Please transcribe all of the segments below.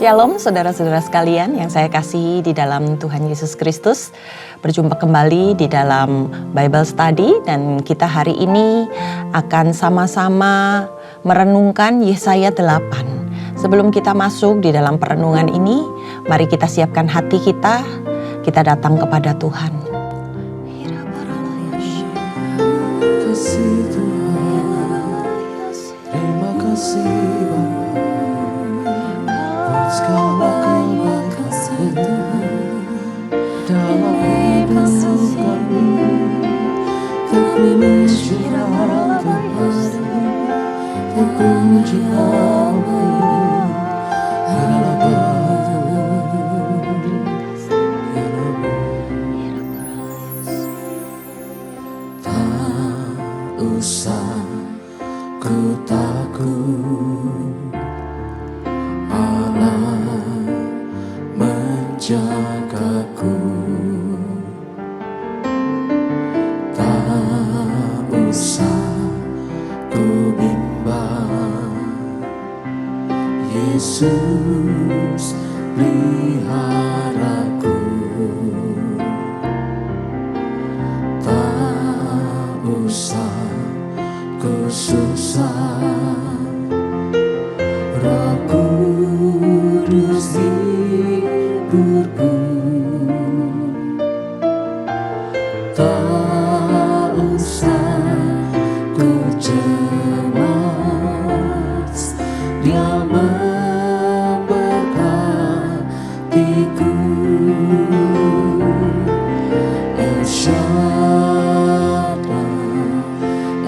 Shalom saudara-saudara sekalian yang saya kasihi di dalam Tuhan Yesus Kristus. Berjumpa kembali di dalam Bible Study dan kita hari ini akan sama-sama merenungkan Yesaya 8. Sebelum kita masuk di dalam perenungan ini, mari kita siapkan hati kita datang kepada Tuhan. Kasih Tuhan, terima kasih segala kebaikan dalam hidup kami, terpujilah Tuhan, terpujilah tak usah ku takut, menjagaku, tak usah ku bimbang. Yesus peliharaku, tak usah ku susah. Roh Kudus hiburku, tak usah ku cemas, Dia memberkatiku. El Shaddai,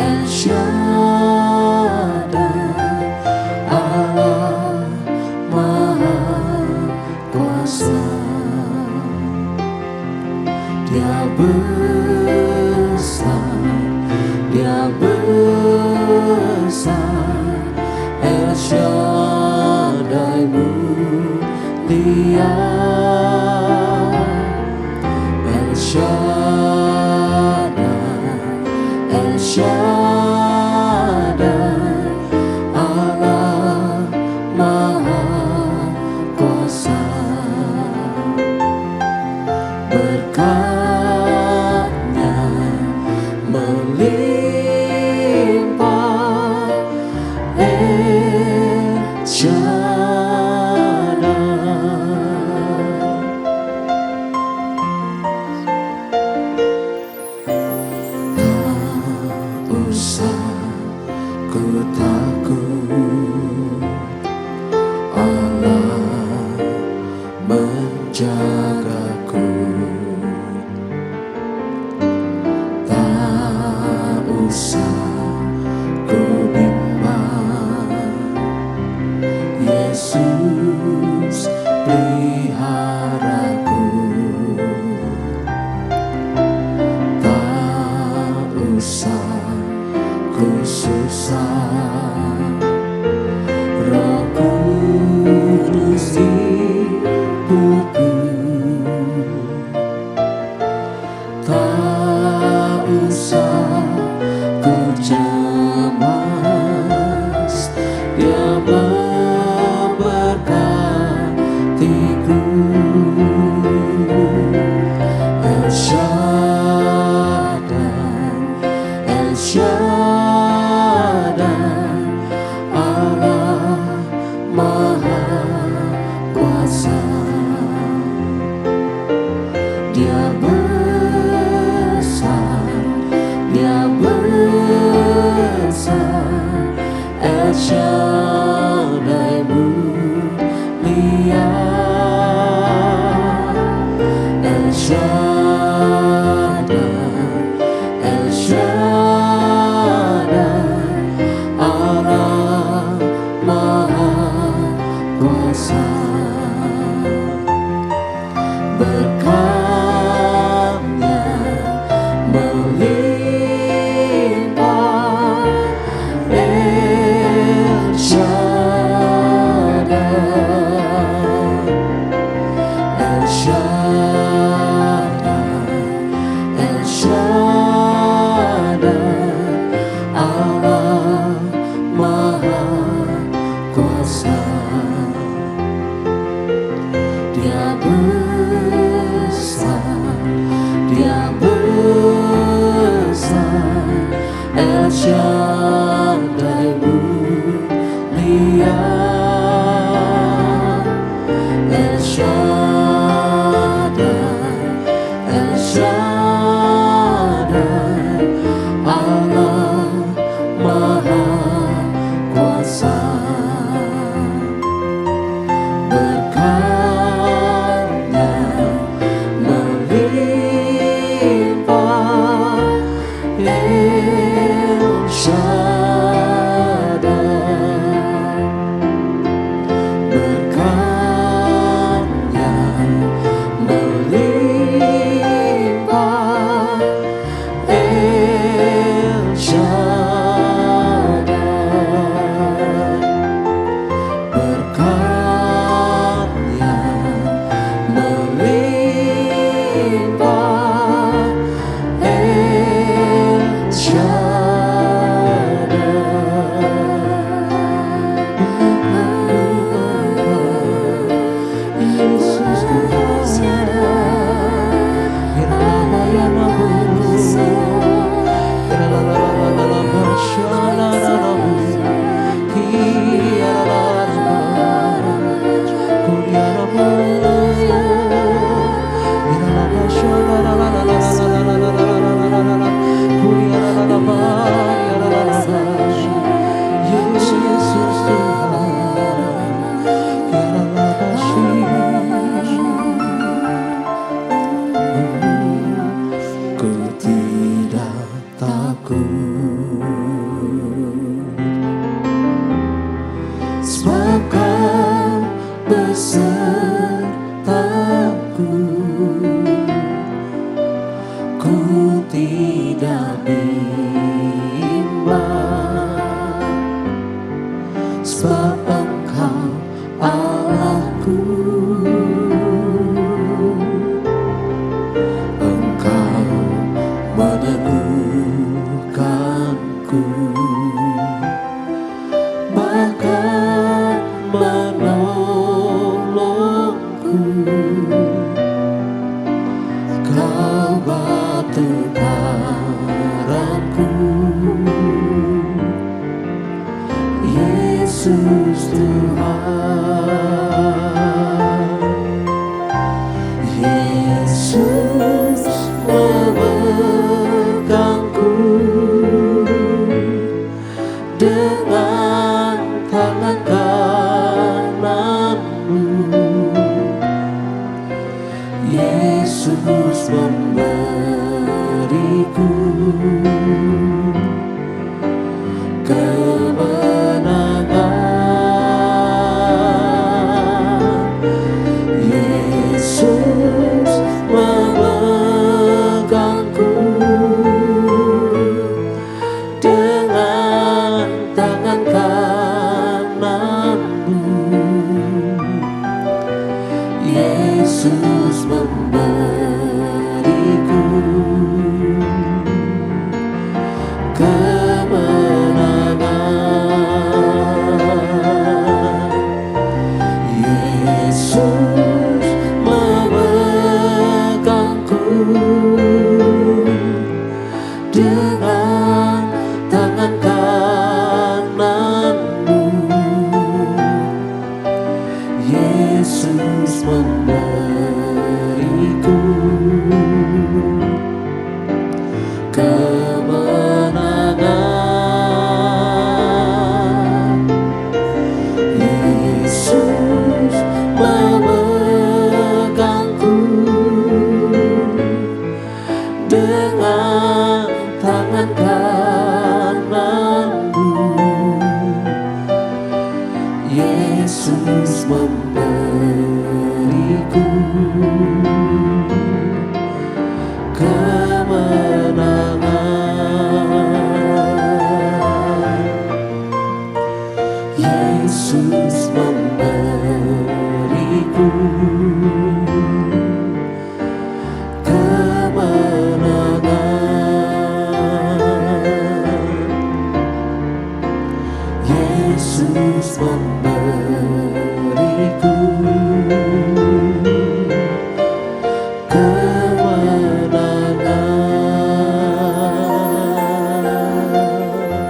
El Shaddai, Allah Maha Kuasa. Dia besar, Dia besar, El Shaddai mulia, El Shaddai, El Shaddai, Allah Maha Kuasa. Berkat-Nya melimpah, El Shaddai. Tak usah ku takut, Allah menjagaku, tak usah ku bimbang. Yesus peliharaku, tak usah ku susah. Roh Kudus hiburku, tak usah ku cemas, Dia memberkatiku. El Shaddai, El Shaddai, Allah Maha Kuasa. Dia besar, Dia besar, El Shaddai mulia, El Shaddai, El Shaddai, Allah Maha Kuasa. Berkat-Nya melimpah, El Shaddai, El Shaddai, El Shaddai, Allah Maha Kuasa. Shaddai mulia, El Shaddai, El Shaddai, Allah Maha Kuasa. Berkatnya melimpah, El Shaddai. Berkatnya melimpah, El Shaddai. Berkatnya melimpah, El Ku tidak takut, sebab Kau besertaku. Ku tidak bimbang, sebab Engkau Allahku. Engkau meneguhkanku, bahkan menolongku. Kau batu karangku, Yesus Tuhan. Yesus memegangku dengan tangan kananmu. Yesus memberiku kemenangan. Yesus memegangku dengan tangan kananmu. Yesus memberiku kemenangan. Yesus memegangku dengan tangan kananmu. Yesus memberiku kemenangan. Yesus memegangku dengan tangan kananmu. Yesus memberiku kemenangan. Yesus memberiku kemenangan. Yesus memberiku kemenangan.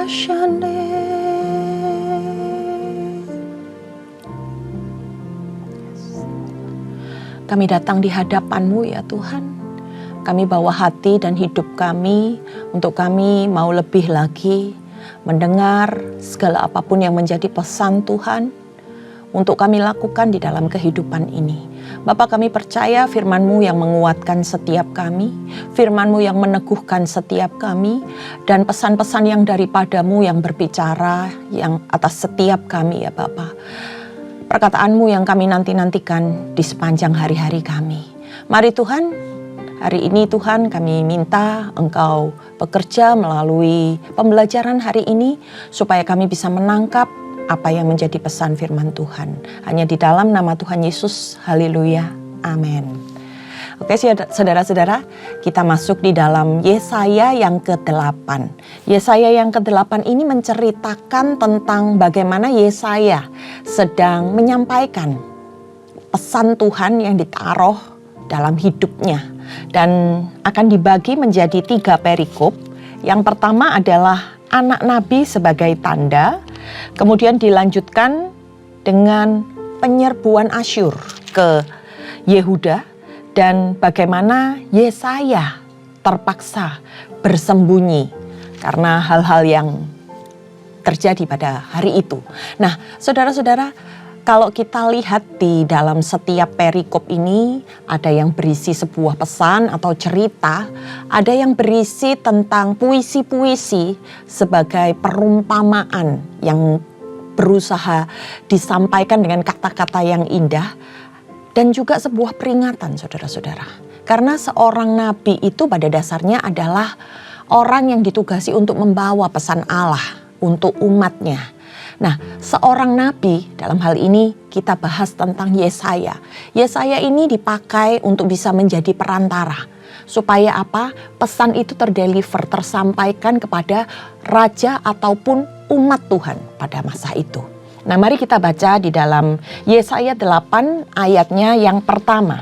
Shane. Kami datang di hadapan-Mu ya Tuhan. Kami bawa hati dan hidup kami untuk kami mau lebih lagi mendengar segala apapun yang menjadi pesan Tuhan untuk kami lakukan di dalam kehidupan ini. Bapa, kami percaya firman-Mu yang menguatkan setiap kami, firman-Mu yang meneguhkan setiap kami, dan pesan-pesan yang daripada-Mu yang berbicara yang atas setiap kami ya Bapa. Perkataan-Mu yang kami nanti-nantikan di sepanjang hari-hari kami. Mari Tuhan, hari ini Tuhan kami minta Engkau bekerja melalui pembelajaran hari ini supaya kami bisa menangkap apa yang menjadi pesan firman Tuhan. Hanya di dalam nama Tuhan Yesus, haleluya, amin. Oke saudara-saudara, kita masuk di dalam Yesaya yang ke-8. Yesaya yang ke-8 ini menceritakan tentang bagaimana Yesaya sedang menyampaikan pesan Tuhan yang ditaruh dalam hidupnya. Dan akan dibagi menjadi 3 perikop. Yang pertama adalah anak nabi sebagai tanda. Kemudian dilanjutkan dengan penyerbuan Asyur ke Yehuda. Dan bagaimana Yesaya terpaksa bersembunyi karena hal-hal yang terjadi pada hari itu. Nah, saudara-saudara, kalau kita lihat di dalam setiap perikop ini, ada yang berisi sebuah pesan atau cerita, ada yang berisi tentang puisi-puisi sebagai perumpamaan yang berusaha disampaikan dengan kata-kata yang indah, dan juga sebuah peringatan saudara-saudara. Karena seorang nabi itu pada dasarnya adalah orang yang ditugasi untuk membawa pesan Allah untuk umatnya. Nah, seorang nabi dalam hal ini kita bahas tentang Yesaya. Yesaya ini dipakai untuk bisa menjadi perantara. Supaya apa? Pesan itu terdeliver, tersampaikan kepada raja ataupun umat Tuhan pada masa itu. Nah, mari kita baca di dalam Yesaya 8 ayatnya yang pertama.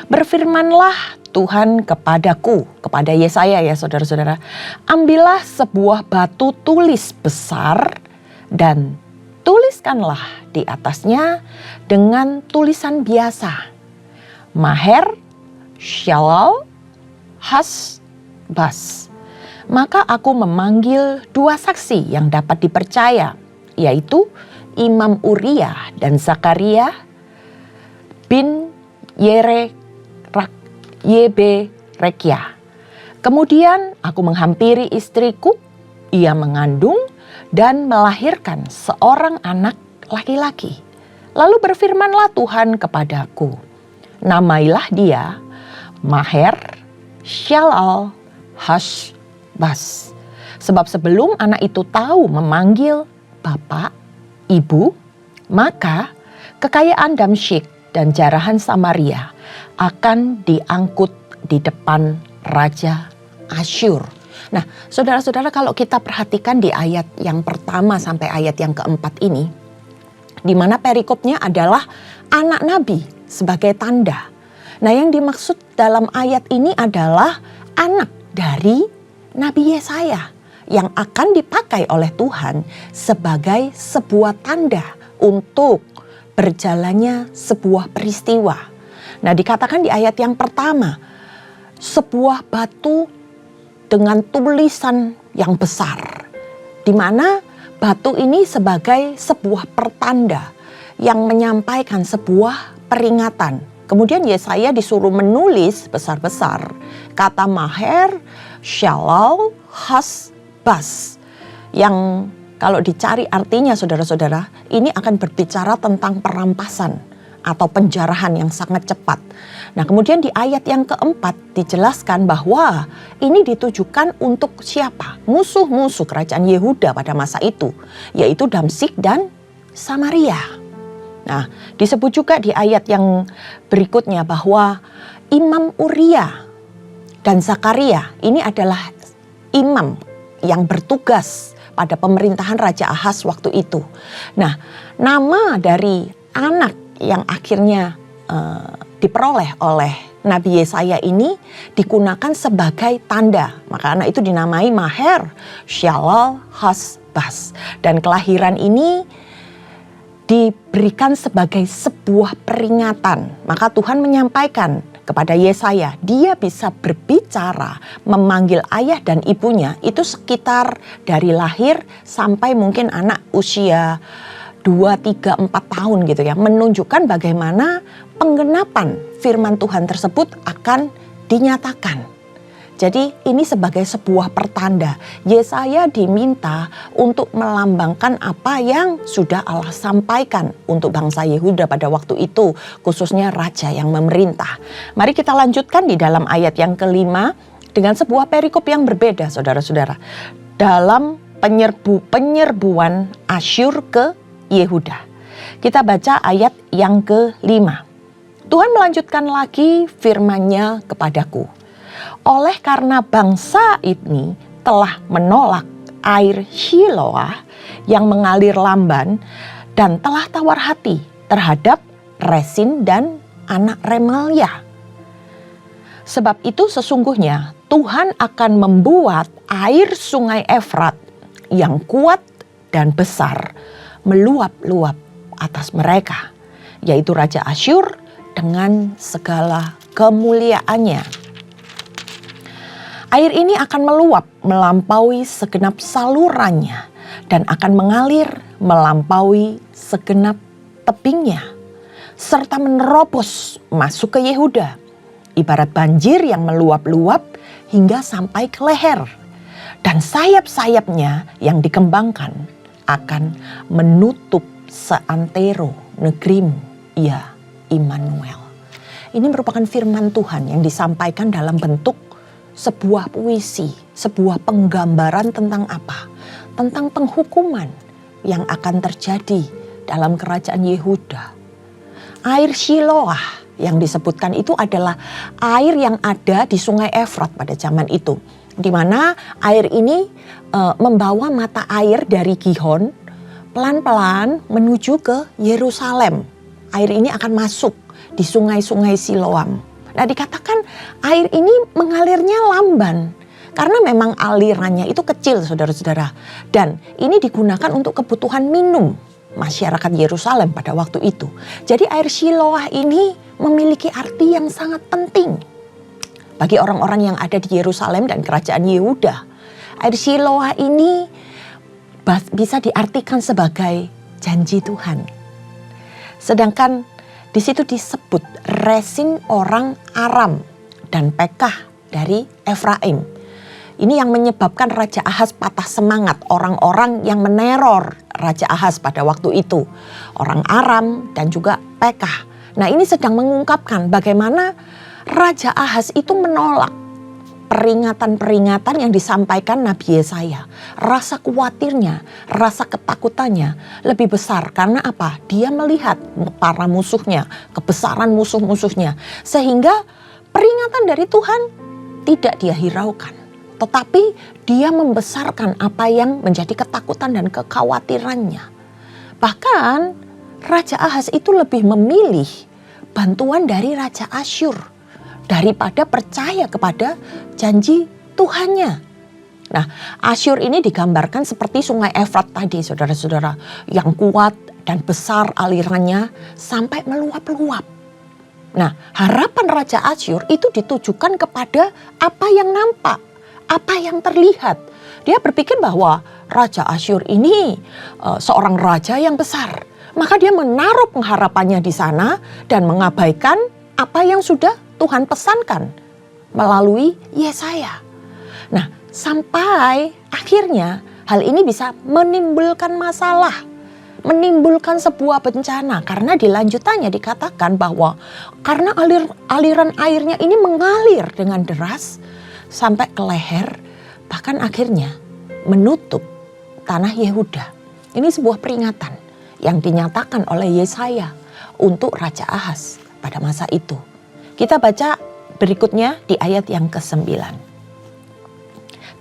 Berfirmanlah Tuhan kepadaku, kepada Yesaya ya saudara-saudara. Ambillah sebuah batu tulis besar dan tuliskanlah di atasnya dengan tulisan biasa. Maher, Shalal, Has-Bas. Maka aku memanggil 2 saksi yang dapat dipercaya, yaitu Imam Uriah dan Zakaria bin Yeberekia. Kemudian aku menghampiri istriku, ia mengandung dan melahirkan seorang anak laki-laki. Lalu berfirmanlah Tuhan kepadaku, namailah dia Maher Shalal Has-Bas. Sebab sebelum anak itu tahu memanggil bapak, ibu, maka kekayaan Damsyik dan jarahan Samaria akan diangkut di depan Raja Asyur. Nah, saudara-saudara, kalau kita perhatikan di ayat yang pertama sampai ayat yang keempat ini, di mana perikopnya adalah anak nabi sebagai tanda. Nah, yang dimaksud dalam ayat ini adalah anak dari Nabi Yesaya yang akan dipakai oleh Tuhan sebagai sebuah tanda untuk berjalannya sebuah peristiwa. Nah, dikatakan di ayat yang pertama, sebuah batu dengan tulisan yang besar, di mana batu ini sebagai sebuah pertanda yang menyampaikan sebuah peringatan. Kemudian Yesaya disuruh menulis besar-besar kata Maher, Shalal, Has-Bas, yang kalau dicari artinya saudara-saudara, ini akan berbicara tentang perampasan atau penjarahan yang sangat cepat. Nah, kemudian di ayat yang keempat dijelaskan bahwa ini ditujukan untuk siapa? Musuh-musuh kerajaan Yehuda pada masa itu, yaitu Damsyik dan Samaria. Nah, disebut juga di ayat yang berikutnya bahwa Imam Uriah dan Zakaria ini adalah imam yang bertugas pada pemerintahan Raja Ahaz waktu itu. Nah, nama dari anak yang akhirnya diperoleh oleh Nabi Yesaya ini digunakan sebagai tanda. Maka anak itu dinamai Maher Shalal Hasbaz. Dan kelahiran ini diberikan sebagai sebuah peringatan. Maka Tuhan menyampaikan kepada Yesaya, dia bisa berbicara, memanggil ayah dan ibunya itu sekitar dari lahir sampai mungkin anak usia 2, 3, 4 tahun gitu ya. Menunjukkan bagaimana penggenapan firman Tuhan tersebut akan dinyatakan. Jadi ini sebagai sebuah pertanda. Yesaya diminta untuk melambangkan apa yang sudah Allah sampaikan untuk bangsa Yehuda pada waktu itu. Khususnya raja yang memerintah. Mari kita lanjutkan di dalam ayat yang kelima dengan sebuah perikop yang berbeda saudara-saudara. Dalam penyerbuan Asyur ke Yehuda. Kita baca ayat yang kelima. Tuhan melanjutkan lagi firman-Nya kepadaku. Oleh karena bangsa ini telah menolak air Shiloah yang mengalir lamban dan telah tawar hati terhadap Resin dan anak Remalia. Sebab itu sesungguhnya Tuhan akan membuat air sungai Efrat yang kuat dan besar meluap-luap atas mereka, yaitu Raja Asyur dengan segala kemuliaannya. Air ini akan meluap melampaui segenap salurannya dan akan mengalir melampaui segenap tebingnya serta menerobos masuk ke Yehuda, ibarat banjir yang meluap-luap hingga sampai ke leher, dan sayap-sayapnya yang dikembangkan akan menutup seantero negerimu, ya Immanuel. Ini merupakan firman Tuhan yang disampaikan dalam bentuk sebuah puisi, sebuah penggambaran tentang apa? Tentang penghukuman yang akan terjadi dalam kerajaan Yehuda. Air Shiloah yang disebutkan itu adalah air yang ada di sungai Efrat pada zaman itu. Di mana air ini membawa mata air dari Gihon pelan-pelan menuju ke Yerusalem. Air ini akan masuk di sungai-sungai Siloam. Nah, dikatakan air ini mengalirnya lamban karena memang alirannya itu kecil saudara-saudara. Dan ini digunakan untuk kebutuhan minum masyarakat Yerusalem pada waktu itu. Jadi air Shiloah ini memiliki arti yang sangat penting bagi orang-orang yang ada di Yerusalem dan kerajaan Yehuda. Air Shiloah ini bisa diartikan sebagai janji Tuhan. Sedangkan di situ disebut Resin orang Aram dan Pekah dari Efraim. Ini yang menyebabkan Raja Ahaz patah semangat, orang-orang yang meneror Raja Ahaz pada waktu itu. Orang Aram dan juga Pekah. Nah, ini sedang mengungkapkan bagaimana Raja Ahaz itu menolak peringatan-peringatan yang disampaikan Nabi Yesaya. Rasa khawatirnya, rasa ketakutannya lebih besar. Karena apa? Dia melihat para musuhnya, kebesaran musuh-musuhnya. Sehingga peringatan dari Tuhan tidak dia hiraukan. Tetapi dia membesarkan apa yang menjadi ketakutan dan kekhawatirannya. Bahkan Raja Ahaz itu lebih memilih bantuan dari Raja Asyur daripada percaya kepada janji Tuhannya. Nah, Asyur ini digambarkan seperti sungai Efrat tadi, saudara-saudara, yang kuat dan besar alirannya sampai meluap-luap. Nah, harapan Raja Asyur itu ditujukan kepada apa yang nampak, apa yang terlihat. Dia berpikir bahwa Raja Asyur ini seorang raja yang besar. Maka dia menaruh pengharapannya di sana dan mengabaikan apa yang sudah Tuhan pesankan melalui Yesaya. Nah, sampai akhirnya hal ini bisa menimbulkan masalah, menimbulkan sebuah bencana. Karena di lanjutannya dikatakan bahwa karena aliran airnya ini mengalir dengan deras sampai ke leher, bahkan akhirnya menutup tanah Yehuda. Ini sebuah peringatan yang dinyatakan oleh Yesaya untuk Raja Ahaz pada masa itu. Kita baca berikutnya di ayat yang ke-9.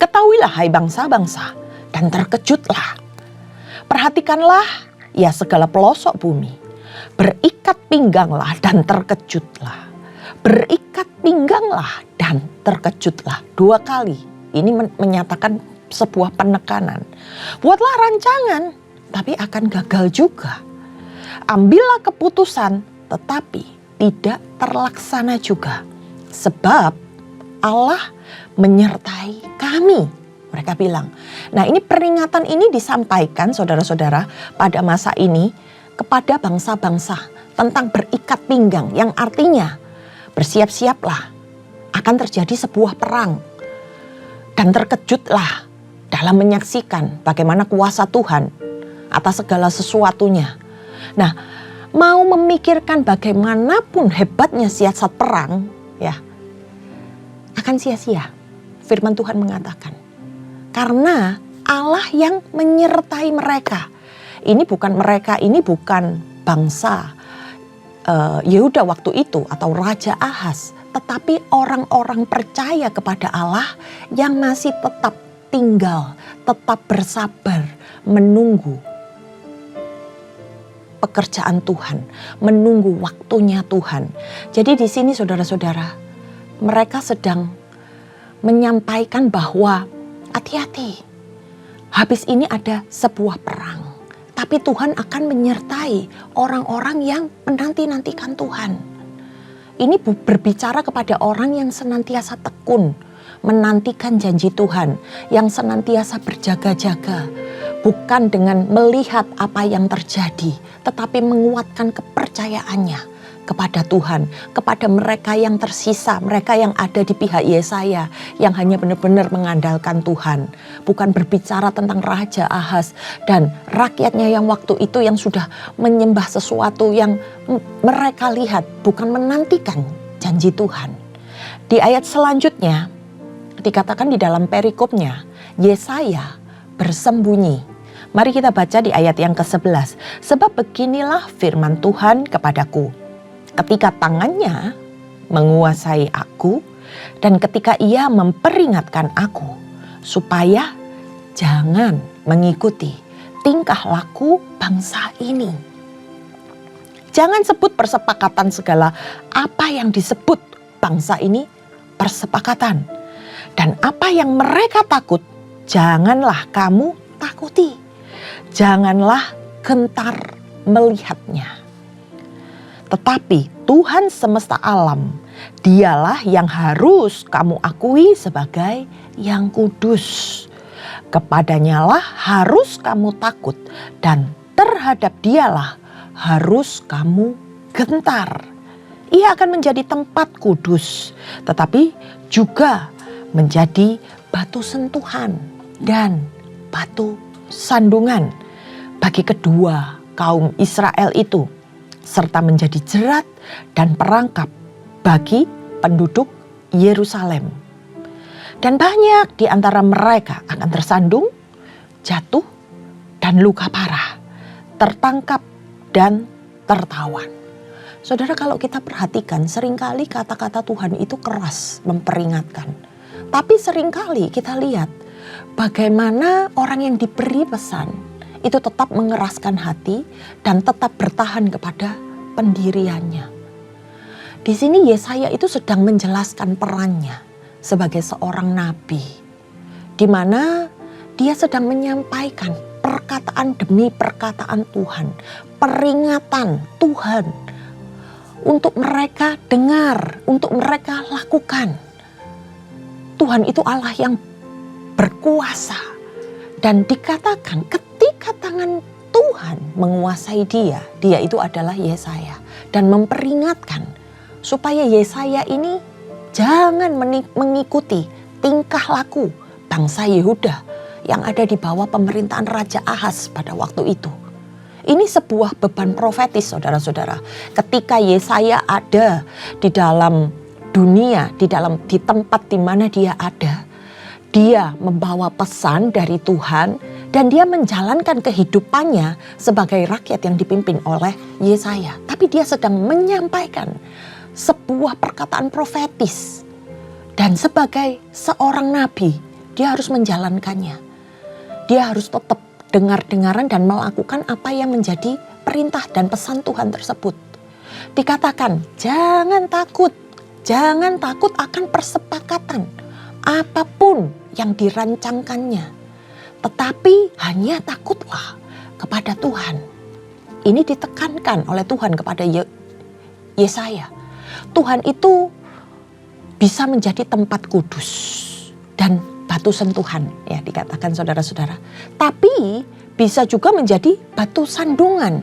Ketahuilah hai bangsa-bangsa dan terkejutlah. Perhatikanlah ya segala pelosok bumi. Berikat pingganglah dan terkejutlah. Berikat pingganglah dan terkejutlah. 2 kali. Ini menyatakan sebuah penekanan. Buatlah rancangan, tapi akan gagal juga. Ambillah keputusan, tetapi tidak terlaksana juga. Sebab Allah menyertai kami. Mereka bilang. Nah, ini peringatan ini disampaikan saudara-saudara pada masa ini kepada bangsa-bangsa tentang berikat pinggang, yang artinya bersiap-siaplah, akan terjadi sebuah perang. Dan terkejutlah dalam menyaksikan bagaimana kuasa Tuhan atas segala sesuatunya. Nah, mau memikirkan bagaimanapun hebatnya siasat perang, ya, akan sia-sia. Firman Tuhan mengatakan, karena Allah yang menyertai mereka. Ini bukan bangsa Yehuda waktu itu atau Raja Ahaz, tetapi orang-orang percaya kepada Allah yang masih tetap tinggal, tetap bersabar, menunggu pekerjaan Tuhan, menunggu waktunya Tuhan. Jadi di sini saudara-saudara, mereka sedang menyampaikan bahwa hati-hati, habis ini ada sebuah perang. Tapi Tuhan akan menyertai orang-orang yang menanti-nantikan Tuhan. Ini berbicara kepada orang yang senantiasa tekun, menantikan janji Tuhan, yang senantiasa berjaga-jaga. Bukan dengan melihat apa yang terjadi, tetapi menguatkan kepercayaannya kepada Tuhan, kepada mereka yang tersisa, mereka yang ada di pihak Yesaya, yang hanya benar-benar mengandalkan Tuhan. Bukan berbicara tentang Raja Ahaz dan rakyatnya yang waktu itu yang sudah menyembah sesuatu yang mereka lihat, bukan menantikan janji Tuhan. Di ayat selanjutnya, dikatakan di dalam perikopnya, Yesaya bersembunyi. Mari kita baca di ayat yang ke-11. Sebab beginilah firman Tuhan kepadaku. Ketika tangannya menguasai aku dan ketika ia memperingatkan aku supaya jangan mengikuti tingkah laku bangsa ini. Jangan sebut persepakatan segala apa yang disebut bangsa ini persepakatan. Dan apa yang mereka takut, janganlah kamu takuti. Janganlah gentar melihatnya. Tetapi Tuhan semesta alam, dialah yang harus kamu akui sebagai yang kudus. Kepadanyalah harus kamu takut dan terhadap dialah harus kamu gentar. Ia akan menjadi tempat kudus, tetapi juga menjadi batu sentuhan dan batu sandungan bagi kedua kaum Israel itu, serta menjadi jerat dan perangkap bagi penduduk Yerusalem. Dan banyak di antara mereka akan tersandung, jatuh, dan luka parah, tertangkap dan tertawan. Saudara, kalau kita perhatikan, seringkali kata-kata Tuhan itu keras, memperingatkan. Tapi seringkali kita lihat bagaimana orang yang diberi pesan itu tetap mengeraskan hati dan tetap bertahan kepada pendiriannya. Di sini Yesaya itu sedang menjelaskan perannya sebagai seorang nabi, di mana dia sedang menyampaikan perkataan demi perkataan Tuhan, peringatan Tuhan untuk mereka dengar, untuk mereka lakukan. Tuhan itu Allah yang berkuasa, dan dikatakan ketika tangan Tuhan menguasai dia itu adalah Yesaya, dan memperingatkan supaya Yesaya ini jangan mengikuti tingkah laku bangsa Yehuda yang ada di bawah pemerintahan Raja Ahaz pada waktu itu. Ini sebuah beban profetis, saudara-saudara. Ketika Yesaya ada di dalam dunia, di tempat di mana dia ada, dia membawa pesan dari Tuhan dan dia menjalankan kehidupannya sebagai rakyat yang dipimpin oleh Yesaya. Tapi dia sedang menyampaikan sebuah perkataan profetis. Dan sebagai seorang nabi, dia harus menjalankannya. Dia harus tetap dengar-dengaran dan melakukan apa yang menjadi perintah dan pesan Tuhan tersebut. Dikatakan, jangan takut, Jangan takut akan persepakatan apapun yang dirancangkannya. Tetapi hanya takutlah kepada Tuhan. Ini ditekankan oleh Tuhan kepada Yesaya. Tuhan itu bisa menjadi tempat kudus dan batu sentuhan, ya dikatakan saudara-saudara. Tapi bisa juga menjadi batu sandungan.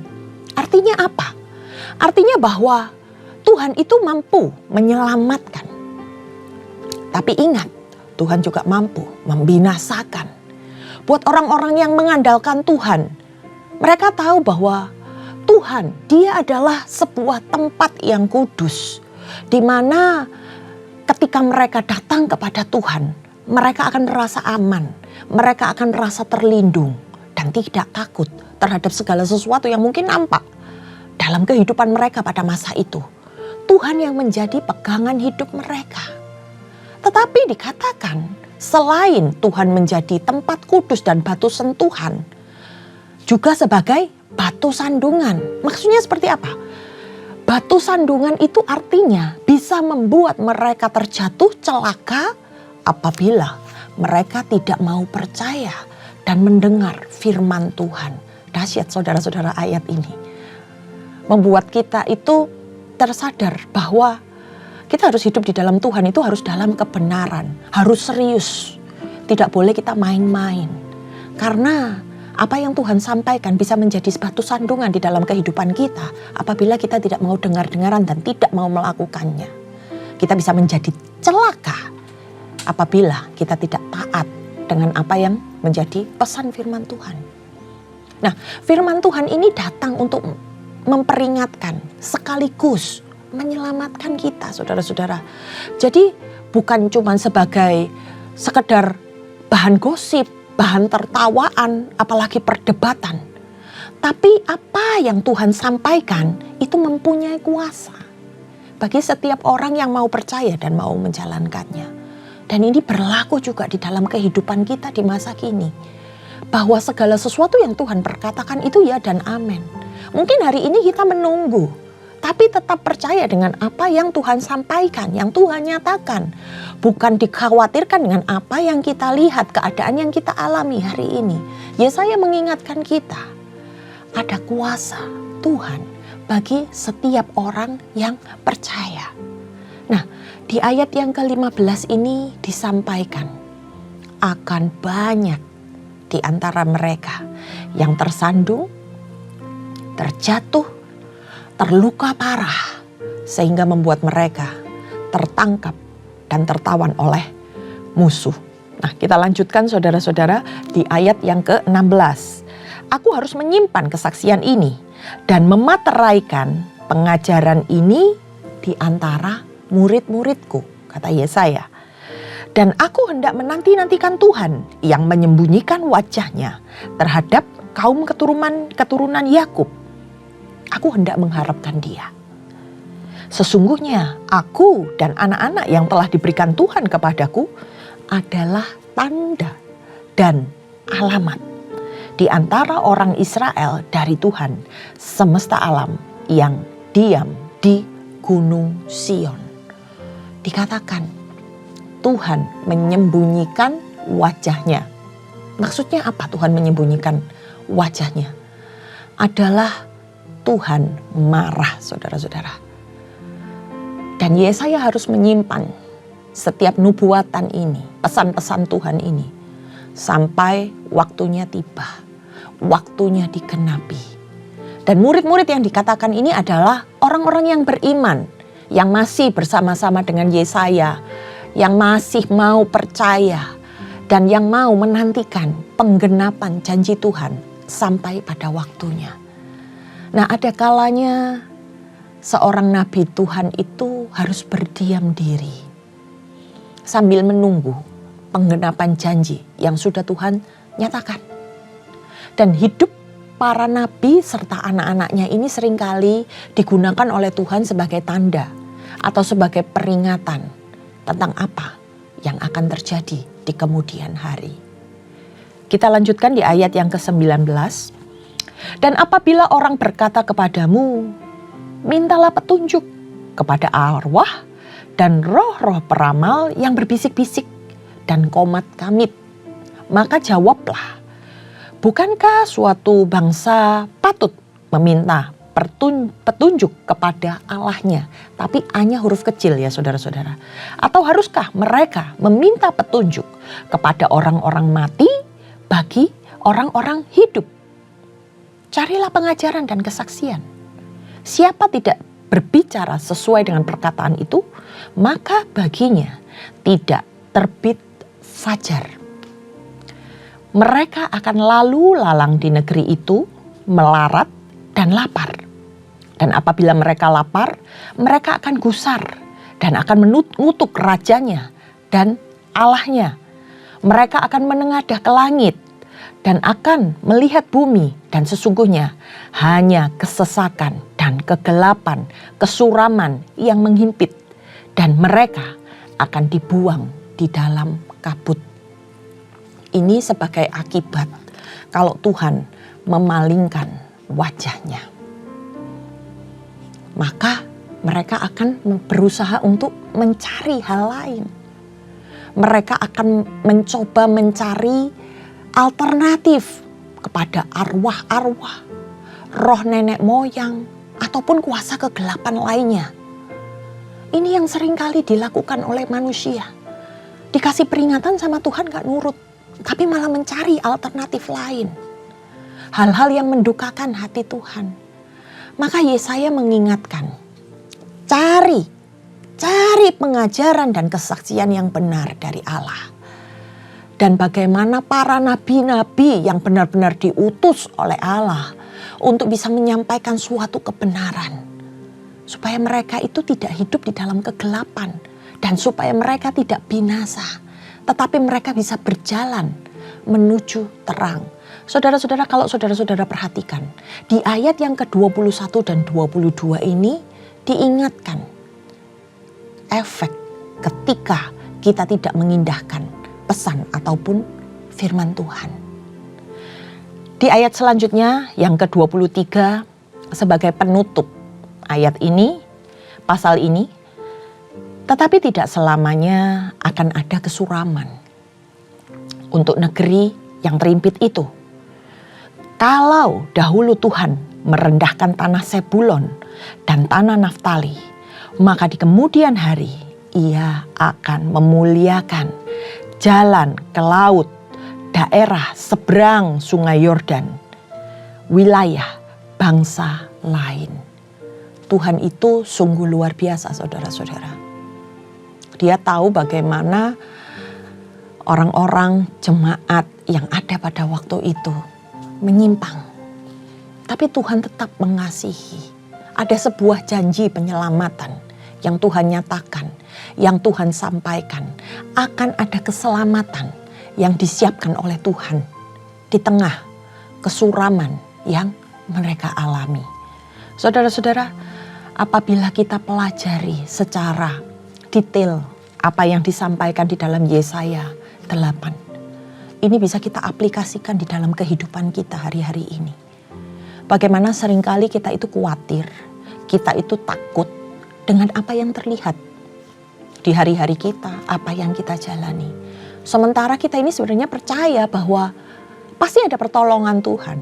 Artinya apa? Artinya bahwa Tuhan itu mampu menyelamatkan. Tapi ingat, Tuhan juga mampu membinasakan. Buat orang-orang yang mengandalkan Tuhan, mereka tahu bahwa Tuhan, Dia adalah sebuah tempat yang kudus, di mana ketika mereka datang kepada Tuhan, mereka akan merasa aman, mereka akan merasa terlindung, dan tidak takut terhadap segala sesuatu yang mungkin nampak dalam kehidupan mereka pada masa itu. Tuhan yang menjadi pegangan hidup mereka. Tetapi dikatakan, selain Tuhan menjadi tempat kudus dan batu sentuhan, juga sebagai batu sandungan. Maksudnya seperti apa? Batu sandungan itu artinya bisa membuat mereka terjatuh celaka apabila mereka tidak mau percaya dan mendengar firman Tuhan. Dahsyat saudara-saudara ayat ini. Membuat kita itu tersadar bahwa kita harus hidup di dalam Tuhan itu harus dalam kebenaran. Harus serius. Tidak boleh kita main-main. Karena apa yang Tuhan sampaikan bisa menjadi batu sandungan di dalam kehidupan kita apabila kita tidak mau dengar-dengaran dan tidak mau melakukannya. Kita bisa menjadi celaka apabila kita tidak taat dengan apa yang menjadi pesan firman Tuhan. Nah, firman Tuhan ini datang untuk memperingatkan sekaligus menyelamatkan kita, saudara-saudara. Jadi bukan cuma sebagai sekedar bahan gosip, bahan tertawaan, apalagi perdebatan. Tapi apa yang Tuhan sampaikan itu mempunyai kuasa bagi setiap orang yang mau percaya dan mau menjalankannya. Dan ini berlaku juga di dalam kehidupan kita di masa kini. Bahwa segala sesuatu yang Tuhan perkatakan itu ya dan amin. Mungkin hari ini kita menunggu, tapi tetap percaya dengan apa yang Tuhan sampaikan, yang Tuhan nyatakan. Bukan dikhawatirkan dengan apa yang kita lihat, keadaan yang kita alami hari ini. Yesaya mengingatkan kita, ada kuasa Tuhan bagi setiap orang yang percaya. Nah, di ayat yang ke-15 ini disampaikan, akan banyak di antara mereka yang tersandung, terjatuh, terluka parah, sehingga membuat mereka tertangkap dan tertawan oleh musuh. Nah, kita lanjutkan saudara-saudara di ayat yang ke-16. Aku harus menyimpan kesaksian ini dan memateraikan pengajaran ini di antara murid-muridku, kata Yesaya. Dan aku hendak menanti-nantikan Tuhan yang menyembunyikan wajahnya terhadap kaum keturunan Yakub. Aku hendak mengharapkan Dia. Sesungguhnya aku dan anak-anak yang telah diberikan Tuhan kepadaku adalah tanda dan alamat di antara orang Israel dari Tuhan semesta alam yang diam di Gunung Sion. Dikatakan Tuhan menyembunyikan wajahnya. Maksudnya apa Tuhan menyembunyikan wajahnya? Adalah Tuhan marah, saudara-saudara. Dan Yesaya harus menyimpan setiap nubuatan ini, pesan-pesan Tuhan ini, sampai waktunya tiba, waktunya digenapi. Dan murid-murid yang dikatakan ini adalah orang-orang yang beriman, yang masih bersama-sama dengan Yesaya, yang masih mau percaya, dan yang mau menantikan penggenapan janji Tuhan sampai pada waktunya. Nah, ada kalanya seorang nabi Tuhan itu harus berdiam diri sambil menunggu penggenapan janji yang sudah Tuhan nyatakan. Dan hidup para nabi serta anak-anaknya ini seringkali digunakan oleh Tuhan sebagai tanda atau sebagai peringatan tentang apa yang akan terjadi di kemudian hari. Kita lanjutkan di ayat yang ke-19. Dan apabila orang berkata kepadamu, mintalah petunjuk kepada arwah dan roh-roh peramal yang berbisik-bisik dan komat kamit. Maka jawablah, bukankah suatu bangsa patut meminta petunjuk kepada Allahnya? Tapi A-nya huruf kecil ya saudara-saudara. Atau haruskah mereka meminta petunjuk kepada orang-orang mati bagi orang-orang hidup? Carilah pengajaran dan kesaksian. Siapa tidak berbicara sesuai dengan perkataan itu, maka baginya tidak terbit fajar. Mereka akan lalu lalang di negeri itu, melarat dan lapar. Dan apabila mereka lapar, mereka akan gusar dan akan mengutuk rajanya dan Allahnya. Mereka akan menengadah ke langit dan akan melihat bumi, dan sesungguhnya hanya kesesakan dan kegelapan, kesuraman yang menghimpit, dan mereka akan dibuang di dalam kabut. Ini sebagai akibat kalau Tuhan memalingkan wajahnya. Maka mereka akan berusaha untuk mencari hal lain. Mereka akan mencoba mencari alternatif kepada arwah-arwah, roh nenek moyang, ataupun kuasa kegelapan lainnya. Ini yang seringkali dilakukan oleh manusia. Dikasih peringatan sama Tuhan gak nurut, tapi malah mencari alternatif lain. Hal-hal yang mendukakan hati Tuhan. Maka Yesaya mengingatkan, cari pengajaran dan kesaksian yang benar dari Allah. Dan bagaimana para nabi-nabi yang benar-benar diutus oleh Allah untuk bisa menyampaikan suatu kebenaran. Supaya mereka itu tidak hidup di dalam kegelapan. Dan supaya mereka tidak binasa. Tetapi mereka bisa berjalan menuju terang. Saudara-saudara, kalau saudara-saudara perhatikan. Di ayat yang ke-21 dan 22 ini diingatkan. Efek ketika kita tidak mengindahkan pesan ataupun firman Tuhan. Di ayat selanjutnya yang ke-23 sebagai penutup ayat ini, pasal ini, tetapi tidak selamanya akan ada kesuraman untuk negeri yang terimpit itu. Kalau dahulu Tuhan merendahkan tanah Sebulon dan tanah Naftali, maka di kemudian hari Ia akan memuliakan jalan ke laut, daerah seberang sungai Yordan, wilayah bangsa lain. Tuhan itu sungguh luar biasa saudara-saudara. Dia tahu bagaimana orang-orang jemaat yang ada pada waktu itu menyimpang. Tapi Tuhan tetap mengasihi. Ada sebuah janji penyelamatan yang Tuhan nyatakan, yang Tuhan sampaikan. Akan ada keselamatan yang disiapkan oleh Tuhan di tengah kesuraman yang mereka alami. Saudara-saudara, apabila kita pelajari secara detail apa yang disampaikan di dalam Yesaya 8, ini bisa kita aplikasikan di dalam kehidupan kita hari-hari ini. Bagaimana seringkali kita itu khawatir, kita itu takut dengan apa yang terlihat di hari-hari kita, apa yang kita jalani. Sementara kita ini sebenarnya percaya bahwa pasti ada pertolongan Tuhan.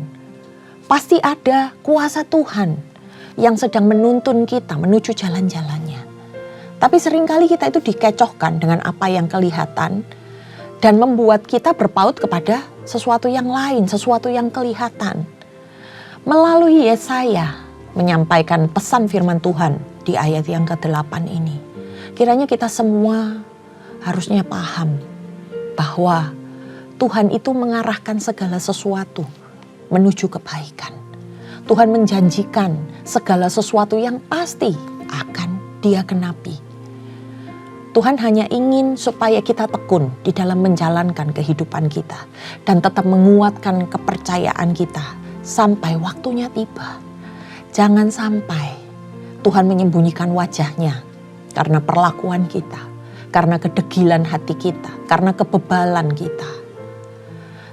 Pasti ada kuasa Tuhan yang sedang menuntun kita menuju jalan-jalannya. Tapi seringkali kita itu dikecohkan dengan apa yang kelihatan dan membuat kita berpaut kepada sesuatu yang lain, sesuatu yang kelihatan. Melalui Yesaya menyampaikan pesan firman Tuhan di ayat yang ke-8 ini. Kiranya kita semua harusnya paham bahwa Tuhan itu mengarahkan segala sesuatu menuju kebaikan. Tuhan menjanjikan segala sesuatu yang pasti akan Dia genapi. Tuhan hanya ingin supaya kita tekun di dalam menjalankan kehidupan kita dan tetap menguatkan kepercayaan kita sampai waktunya tiba. Jangan sampai Tuhan menyembunyikan wajahnya karena perlakuan kita, karena kedegilan hati kita, karena kebebalan kita.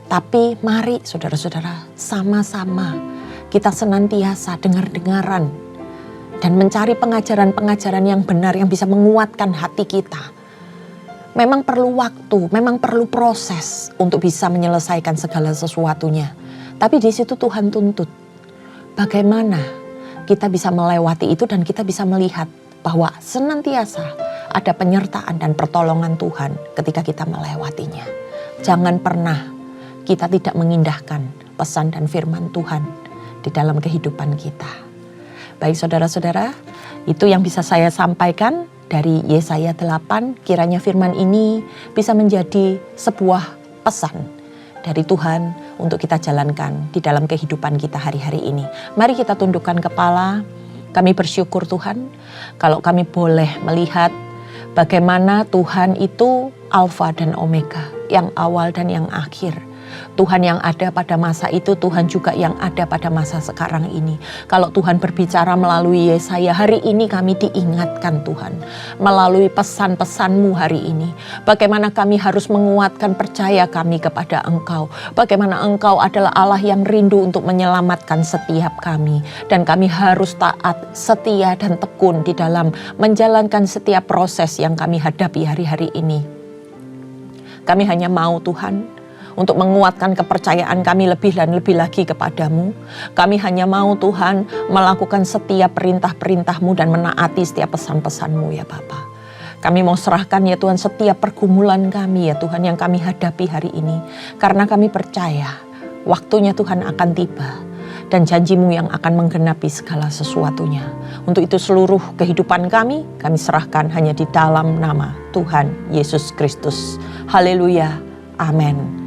Tapi mari saudara-saudara, sama-sama kita senantiasa dengar-dengaran dan mencari pengajaran-pengajaran yang benar yang bisa menguatkan hati kita. Memang perlu waktu, memang perlu proses untuk bisa menyelesaikan segala sesuatunya. Tapi di situ Tuhan tuntut bagaimana kita bisa melewati itu dan kita bisa melihat bahwa senantiasa ada penyertaan dan pertolongan Tuhan ketika kita melewatinya. Jangan pernah kita tidak mengindahkan pesan dan firman Tuhan di dalam kehidupan kita. Baik saudara-saudara, itu yang bisa saya sampaikan dari Yesaya 8. Kiranya firman ini bisa menjadi sebuah pesan dari Tuhan untuk kita jalankan di dalam kehidupan kita hari-hari ini. Mari kita tundukkan kepala. Kami bersyukur Tuhan kalau kami boleh melihat bagaimana Tuhan itu Alfa dan Omega, yang awal dan yang akhir. Tuhan yang ada pada masa itu, Tuhan juga yang ada pada masa sekarang ini. Kalau Tuhan berbicara melalui Yesaya, hari ini kami diingatkan Tuhan. Melalui pesan-pesan-Mu hari ini. Bagaimana kami harus menguatkan percaya kami kepada Engkau. Bagaimana Engkau adalah Allah yang rindu untuk menyelamatkan setiap kami. Dan kami harus taat, setia dan tekun di dalam menjalankan setiap proses yang kami hadapi hari-hari ini. Kami hanya mau Tuhan untuk menguatkan kepercayaan kami lebih dan lebih lagi kepadamu. Kami hanya mau Tuhan melakukan setiap perintah-perintah-Mu dan menaati setiap pesan-pesan-Mu ya Bapa. Kami mau serahkan ya Tuhan setiap pergumulan kami ya Tuhan yang kami hadapi hari ini. Karena kami percaya waktunya Tuhan akan tiba. Dan janji-Mu yang akan menggenapi segala sesuatunya. Untuk itu seluruh kehidupan kami serahkan hanya di dalam nama Tuhan Yesus Kristus. Haleluya. Amin.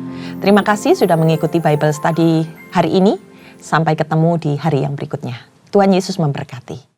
Terima kasih sudah mengikuti Bible Study hari ini. Sampai ketemu di hari yang berikutnya. Tuhan Yesus memberkati.